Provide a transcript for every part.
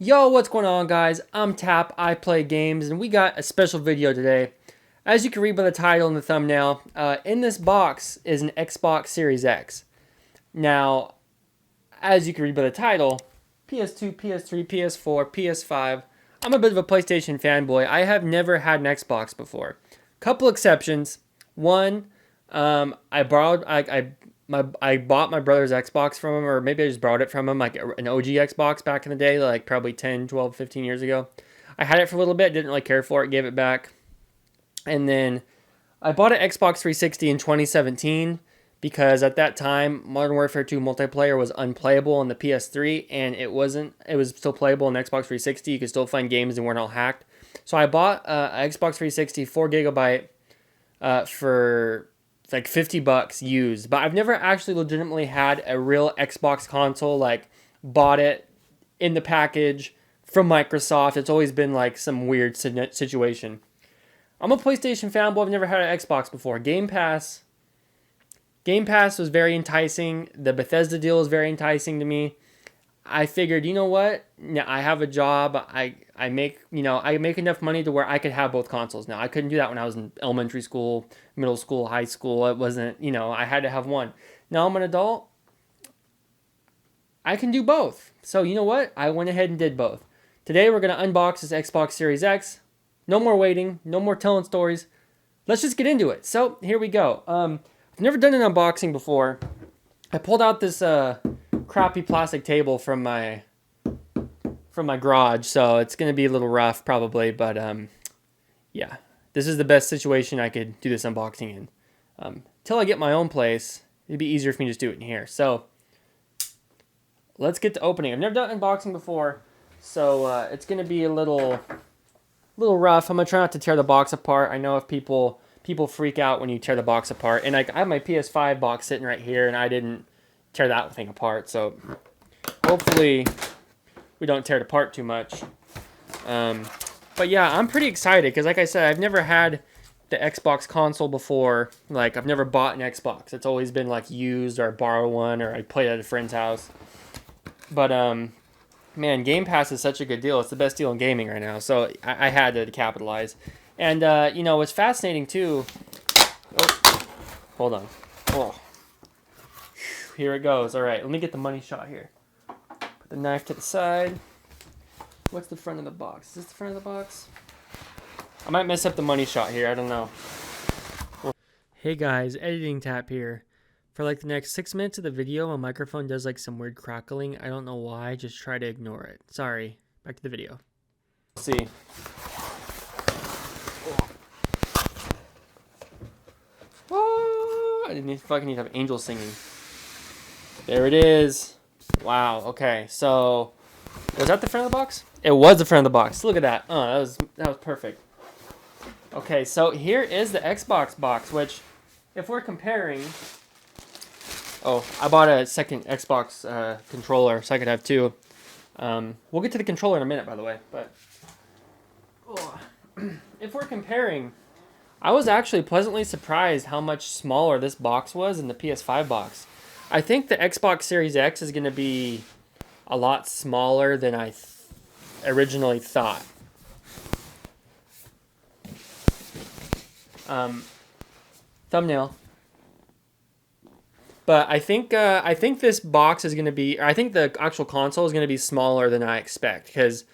Yo, what's going on, guys? I'm Tap, I play games, and we got a special video today. As you can read by the title and the thumbnail, in this box is an Xbox Series X. Now, as you can read by the title, PS2, PS3, PS4, PS5. I'm a bit of a PlayStation fanboy. I have never had an Xbox before. Couple exceptions. One, I bought my brother's Xbox from him, or maybe I just borrowed it from him, like an OG Xbox back in the day, like probably 10, 12, 15 years ago. I had it for a little bit, didn't really care for it, gave it back. And then I bought an Xbox 360 in 2017 because at that time, Modern Warfare 2 multiplayer was unplayable on the PS3, and it was still playable on Xbox 360. You could still find games and weren't all hacked. So I bought an Xbox 360 4 GB for like $50 used, but I've never actually legitimately had a real Xbox console, like bought it in the package from Microsoft. It's always been like some weird situation. I'm a PlayStation fanboy. I've never had an Xbox before. Game Pass was very enticing. The Bethesda deal was very enticing to me. I figured, you know what? Now I have a job. I make enough money to where I could have both consoles. Now I couldn't do that when I was in elementary school, middle school, high school. It wasn't, I had to have one. Now I'm an adult. I can do both. So you know what? I went ahead and did both. Today we're going to unbox this Xbox Series X. No more waiting. No more telling stories. Let's just get into it. So here we go. I've never done an unboxing before. I pulled out this crappy plastic table from my garage, so it's gonna be a little rough probably, but yeah, this is the best situation I could do this unboxing in. Till I get my own place, it'd be easier for me to just do it in here. So let's get to opening. I've never done unboxing before, so it's gonna be a little rough. I'm gonna try not to tear the box apart. I know if people freak out when you tear the box apart, and I have my PS5 box sitting right here, and I didn't tear that thing apart, so hopefully we don't tear it apart too much. But yeah, I'm pretty excited because, like I said, I've never had the Xbox console before. Like, I've never bought an Xbox. It's always been like used, or I borrow one, or I play it at a friend's house. But man, Game Pass is such a good deal. It's the best deal in gaming right now, so I had to capitalize. And what's fascinating too. Oh, hold on. Oh. Here it goes. All right, let me get the money shot here. Put the knife to the side. What's the front of the box? Is this the front of the box? I might mess up the money shot here. I don't know. Hey guys, editing Tap here. For like the next 6 minutes of the video, my microphone does like some weird crackling. I don't know why. Just try to ignore it. Sorry. Back to the video. Let's see. Oh, I didn't fucking need to have angels singing. There it is. Wow. Okay. So, was that the front of the box? It was the front of the box. Look at that. Oh, that was perfect. Okay. So here is the Xbox box, which, if we're comparing, I bought a second Xbox controller, so I could have two. We'll get to the controller in a minute, by the way. But if we're comparing, I was actually pleasantly surprised how much smaller this box was than the PS5 box. I think the Xbox Series X is going to be a lot smaller than I originally thought. Thumbnail. But I think this box is going to be, or I think the actual console is going to be smaller than I expect, because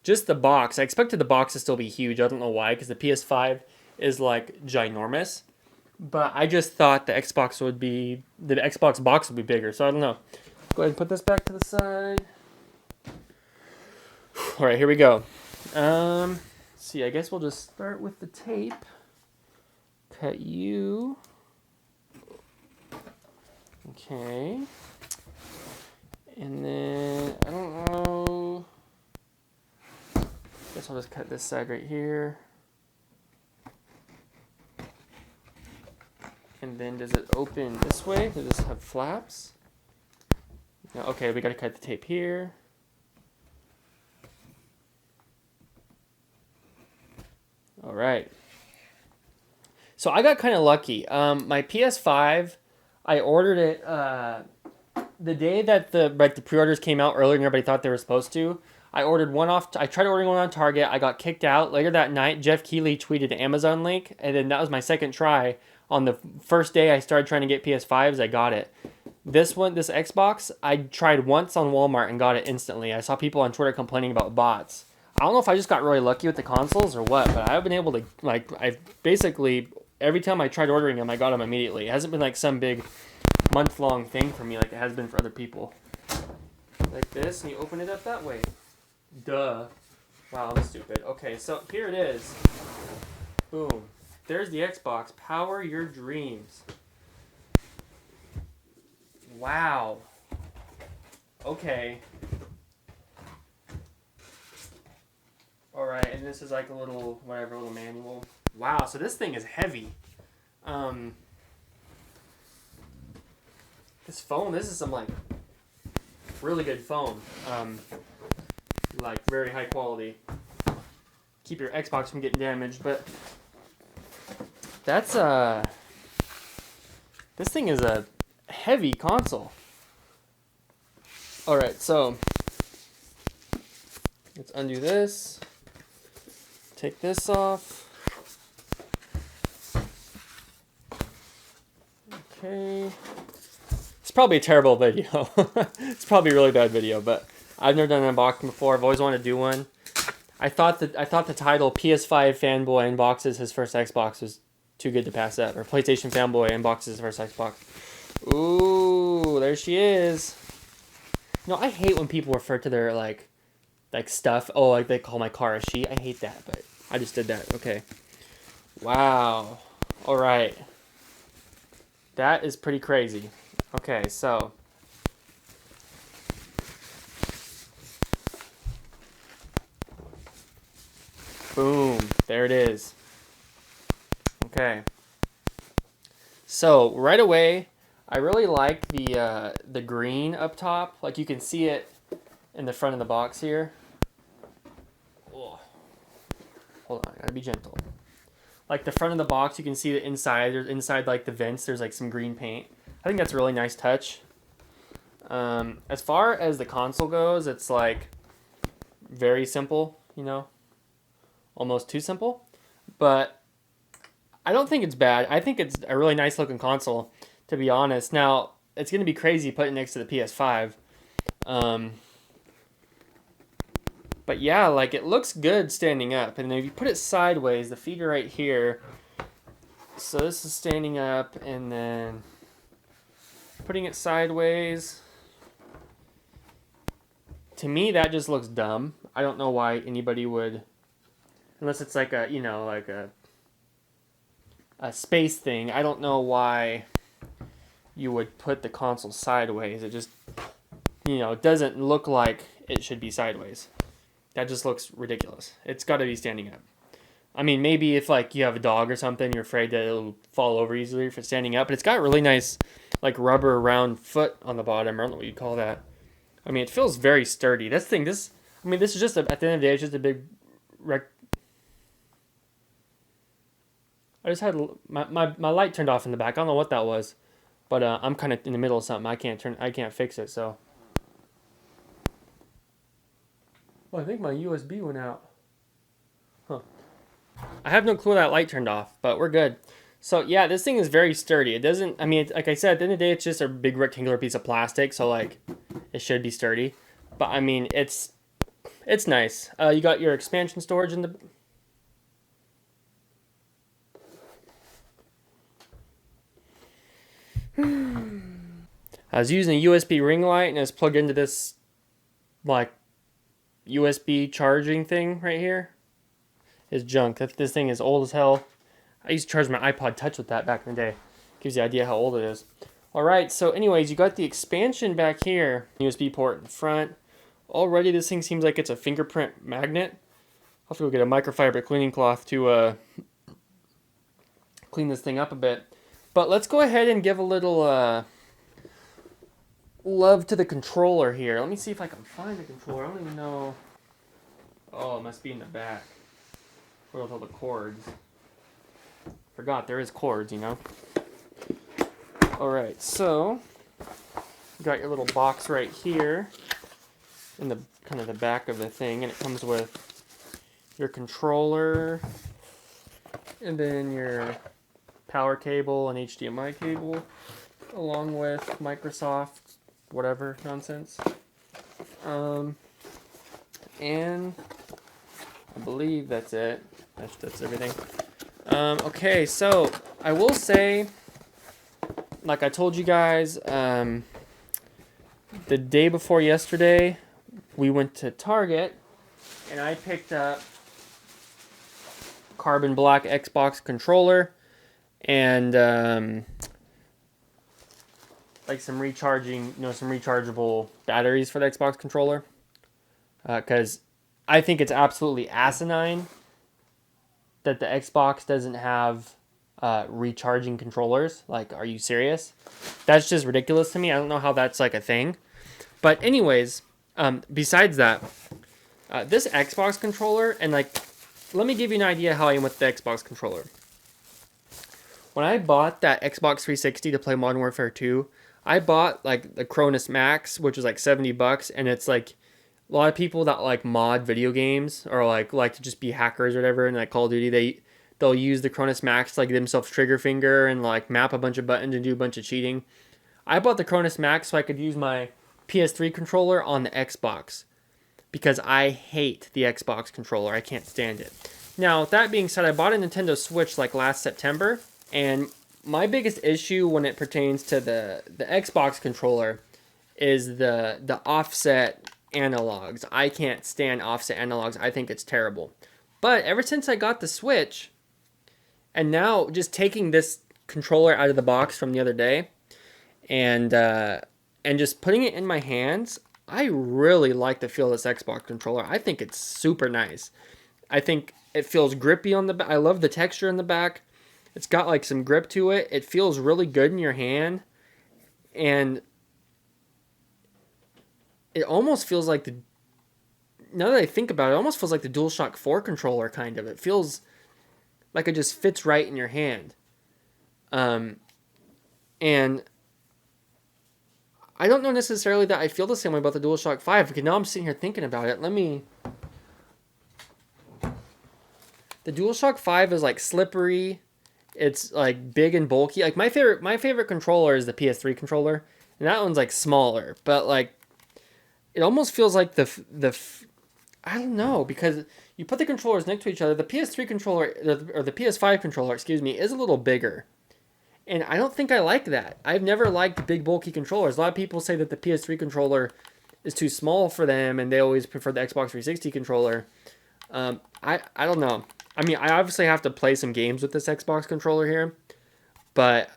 just the box, I expected the box to still be huge. I don't know why, because the PS5 is like ginormous. But I just thought the Xbox box would be bigger, so I don't know. Go ahead and put this back to the side. All right, here we go. Let's see, I guess we'll just start with the tape. Cut you. Okay. And then, I don't know. Guess I'll just cut this side right here. And then does it open this way? Does this have flaps? No, okay, we gotta cut the tape here. All right. So I got kind of lucky. My PS5, I ordered it the day that the pre-orders came out earlier and everybody thought they were supposed to. I ordered one off. I tried ordering one on Target. I got kicked out. Later that night, Jeff Keighley tweeted an Amazon link, and then that was my second try. On the first day I started trying to get PS5s, I got it. This Xbox, I tried once on Walmart and got it instantly. I saw people on Twitter complaining about bots. I don't know if I just got really lucky with the consoles or what, but I've been able to, like, I've basically, every time I tried ordering them, I got them immediately. It hasn't been like some big month-long thing for me like it has been for other people. Like this, and you open it up that way. Duh. Wow, I'm stupid. Okay, so here it is. Boom. There's the Xbox. Power your dreams. Wow. Okay. Alright, and this is like a little, whatever, little manual. Wow, so this thing is heavy. This foam, this is some, like, really good foam. Like, very high quality. Keep your Xbox from getting damaged, but that's, this thing is a heavy console. Alright, so let's undo this. Take this off. Okay. It's probably a terrible video. It's probably a really bad video, but I've never done an unboxing before. I've always wanted to do one. I thought the title PS5 Fanboy Unboxes his first Xbox was too good to pass up, or PlayStation Fanboy Unboxes his first Xbox. Ooh, there she is. No, I hate when people refer to their like stuff. Oh, like they call my car a she. I hate that, but I just did that. Okay. Wow. All right. That is pretty crazy. Okay, so boom. There it is. Okay. So right away, I really like the green up top. Like you can see it in the front of the box here. Oh. Hold on, I gotta be gentle. Like the front of the box, you can see the inside. There's inside like the vents. There's like some green paint. I think that's a really nice touch. As far as the console goes, it's like very simple. You know, almost too simple. But I don't think it's bad. I think it's a really nice looking console, to be honest. Now, it's going to be crazy putting it next to the PS5. But yeah, like it looks good standing up. And if you put it sideways, the feet are right here. So this is standing up, and then putting it sideways. To me, that just looks dumb. I don't know why anybody would, unless it's like a, you know, like a space thing. I don't know why you would put the console sideways. It just, you know, it doesn't look like it should be sideways. That just looks ridiculous. It's got to be standing up. I mean, maybe if like you have a dog or something, you're afraid that it'll fall over easily if it's standing up. But it's got really nice, like rubber round foot on the bottom. I don't know what you'd call that. I mean, it feels very sturdy. This is just at the end of the day, it's just a big I just had my light turned off in the back. I don't know what that was, but I'm kind of in the middle of something. I can't fix it. So, well, I think my USB went out. Huh. I have no clue that light turned off, but we're good. So yeah, this thing is very sturdy. It doesn't. I mean, like I said, at the end of the day, it's just a big rectangular piece of plastic. So like, it should be sturdy. But I mean, it's nice. You got your expansion storage in the. I was using a USB ring light and it's plugged into this like USB charging thing right here. It's junk. This thing is old as hell. I used to charge my iPod Touch with that back in the day. Gives you an idea how old it is. Alright, so anyways, you got the expansion back here. USB port in front. Already this thing seems like it's a fingerprint magnet. I'll have to go get a microfiber cleaning cloth to clean this thing up a bit. But let's go ahead and give a little love to the controller here. Let me see if I can find the controller. I don't even know. Oh, it must be in the back. Where with all the cords. Forgot there is cords, you know. Alright, so you got your little box right here. In the kind of the back of the thing, and it comes with your controller, and then your power cable and HDMI cable, along with Microsoft whatever nonsense. And I believe that's it. That's everything. Okay, so I will say, like I told you guys, the day before yesterday, we went to Target, and I picked up carbon black Xbox controller and like some rechargeable batteries for the Xbox controller, because I think it's absolutely asinine that the Xbox doesn't have recharging controllers. Like, are you serious? That's just ridiculous to me. I don't know how that's like a thing. But anyways, besides that, this Xbox controller, and like, let me give you an idea how I am with the Xbox controller. When I bought that Xbox 360 to play Modern Warfare 2, I bought like the Cronus Max, which was like $70, and it's like a lot of people that like mod video games or like to just be hackers or whatever, and like Call of Duty, they'll use the Cronus Max to like give themselves trigger finger and like map a bunch of buttons and do a bunch of cheating. I bought the Cronus Max so I could use my PS3 controller on the Xbox, because I hate the Xbox controller. I can't stand it. Now, with that being said, I bought a Nintendo Switch like last September, and my biggest issue when it pertains to the Xbox controller is the offset analogs. I can't stand offset analogs. I think it's terrible. But ever since I got the Switch, and now just taking this controller out of the box from the other day, and just putting it in my hands, I really like the feel of this Xbox controller. I think it's super nice. I think it feels grippy on the back. I love the texture in the back. It's got like some grip to it. It feels really good in your hand. And it almost feels like now that I think about it, it almost feels like the DualShock 4 controller, kind of. It feels like it just fits right in your hand. And I don't know necessarily that I feel the same way about the DualShock 5, because now I'm sitting here thinking about it. The DualShock 5 is like slippery. It's like big and bulky. Like my favorite controller is the PS3 controller, and that one's like smaller, but like it almost feels like I don't know, because you put the controllers next to each other. The PS3 controller or the PS5 controller, excuse me, is a little bigger. And I don't think I like that. I've never liked big, bulky controllers. A lot of people say that the PS3 controller is too small for them, and they always prefer the Xbox 360 controller. I don't know. I mean, I obviously have to play some games with this Xbox controller here, but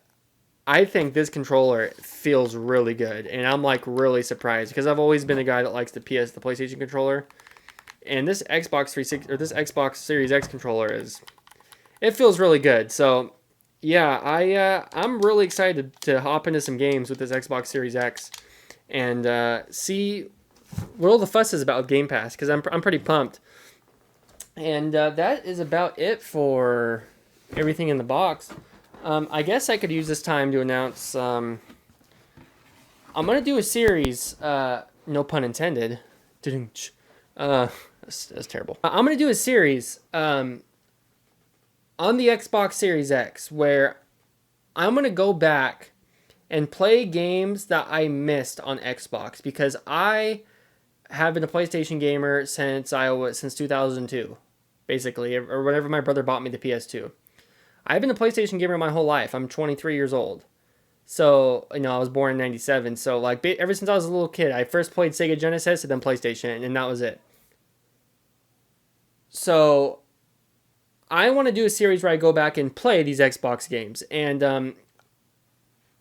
I think this controller feels really good, and I'm like really surprised, because I've always been a guy that likes the PlayStation controller, and this Xbox 360 or this Xbox Series X controller it feels really good. So yeah, I'm really excited to hop into some games with this Xbox Series X and see what all the fuss is about with Game Pass, because I'm pretty pumped. And that is about it for everything in the box. I guess I could use this time to announce I'm going to do a series, no pun intended. That's terrible. I'm going to do a series on the Xbox Series X, where I'm going to go back and play games that I missed on Xbox, because I have been a PlayStation gamer since 2002, basically, or whenever my brother bought me the PS2. I've been a PlayStation gamer my whole life. I'm 23 years old. So, I was born in 97. So, like, ever since I was a little kid, I first played Sega Genesis and then PlayStation, and that was it. So, I want to do a series where I go back and play these Xbox games. And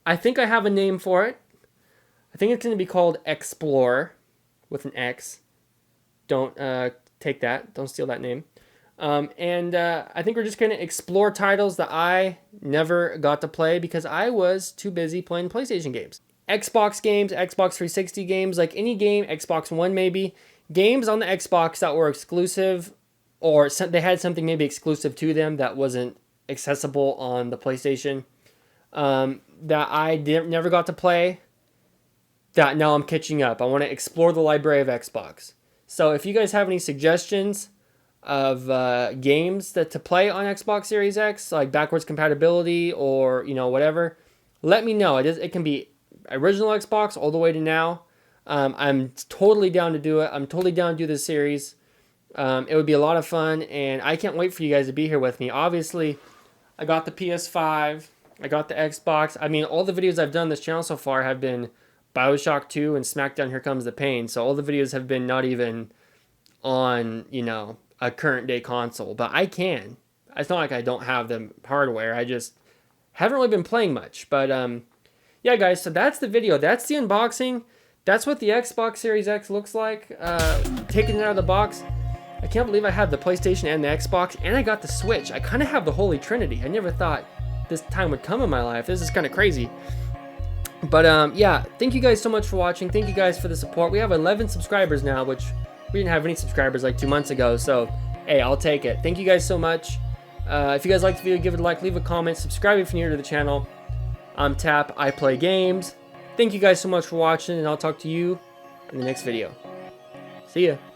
I think I have a name for it. I think it's going to be called Explore, with an X. Don't take that. Don't steal that name. And I think we're just going to explore titles that I never got to play because I was too busy playing PlayStation games. Xbox games, Xbox 360 games, like any game, Xbox One maybe. Games on the Xbox that were exclusive, or they had something maybe exclusive to them that wasn't accessible on the PlayStation, that I never got to play, that now I'm catching up. I want to explore the library of Xbox. So if you guys have any suggestions of games to play on Xbox Series X, like backwards compatibility or whatever, let me know. It can be original Xbox all the way to now. I'm totally down to do it. I'm totally down to do this series. It would be a lot of fun, and I can't wait for you guys to be here with me. Obviously, I got the PS5. I got the Xbox. I mean, all the videos I've done on this channel so far have been BioShock 2 and SmackDown Here Comes the Pain. So all the videos have been not even on, a current day console. But I can. It's not like I don't have the hardware. I just haven't really been playing much. But yeah, guys, so that's the video. That's the unboxing. That's what the Xbox Series X looks like. Taking it out of the box. I can't believe I have the PlayStation and the Xbox, and I got the Switch. I kind of have the Holy Trinity. I never thought this time would come in my life. This is kind of crazy. But yeah, thank you guys so much for watching. Thank you guys for the support. We have 11 subscribers now, which we didn't have any subscribers like 2 months ago. So, hey, I'll take it. Thank you guys so much. If you guys liked the video, give it a like, leave a comment, subscribe if you're new to the channel. I'm Tap, I play games. Thank you guys so much for watching, and I'll talk to you in the next video. See ya.